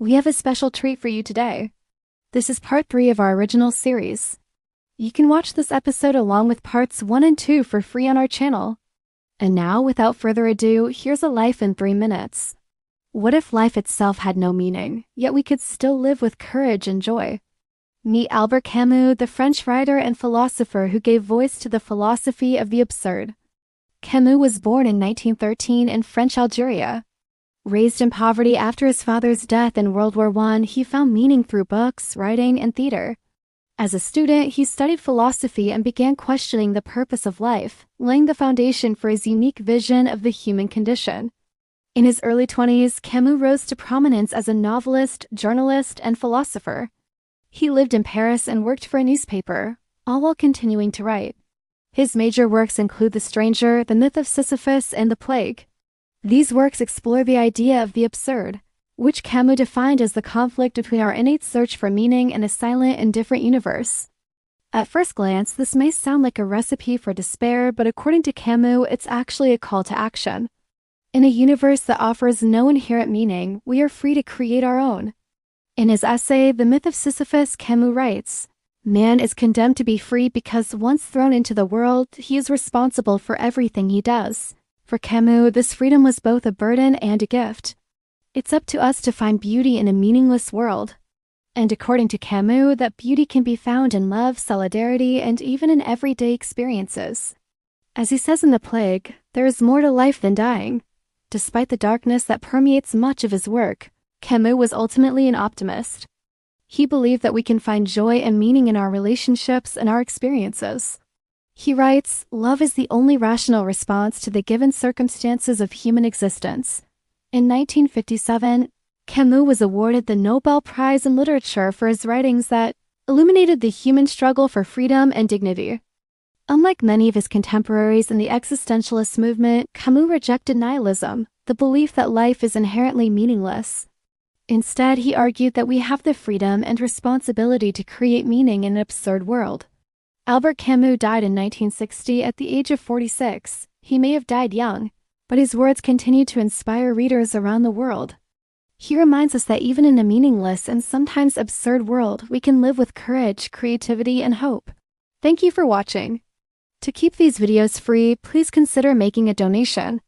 We have a special treat for you today. This is part 3 of our original series. You can watch this episode along with parts 1 and 2 for free on our channel. And now, without further ado, here's a life in 3 minutes. What if life itself had no meaning, yet we could still live with courage and joy? Meet Albert Camus, the French writer and philosopher who gave voice to the philosophy of the absurd. Camus was born in 1913 in French-Algeria. Raised in poverty after his father's death in World War I, he found meaning through books, writing, and theater. As a student, he studied philosophy and began questioning the purpose of life, laying the foundation for his unique vision of the human condition. In his early 20s, Camus rose to prominence as a novelist, journalist, and philosopher. He lived in Paris and worked for a newspaper, all while continuing to write. His major works include The Stranger, The Myth of Sisyphus, and The Plague. These works explore the idea of the absurd, which Camus defined as the conflict between our innate search for meaning and a silent, indifferent universe. At first glance, this may sound like a recipe for despair, but according to Camus, it's actually a call to action. In a universe that offers no inherent meaning, we are free to create our own. In his essay, The Myth of Sisyphus, Camus writes, "Man is condemned to be free because once thrown into the world, he is responsible for everything he does." For Camus, this freedom was both a burden and a gift. It's up to us to find beauty in a meaningless world. And according to Camus, that beauty can be found in love, solidarity, and even in everyday experiences. As he says in The Plague, there is more to life than dying. Despite the darkness that permeates much of his work, Camus was ultimately an optimist. He believed that we can find joy and meaning in our relationships and our experiences. He writes, "Love is the only rational response to the given circumstances of human existence." In 1957, Camus was awarded the Nobel Prize in Literature for his writings that illuminated the human struggle for freedom and dignity. Unlike many of his contemporaries in the existentialist movement, Camus rejected nihilism, the belief that life is inherently meaningless. Instead, he argued that we have the freedom and responsibility to create meaning in an absurd world. Albert Camus died in 1960 at the age of 46. He may have died young, but his words continue to inspire readers around the world. He reminds us that even in a meaningless and sometimes absurd world, we can live with courage, creativity, and hope. Thank you for watching. To keep these videos free, please consider making a donation.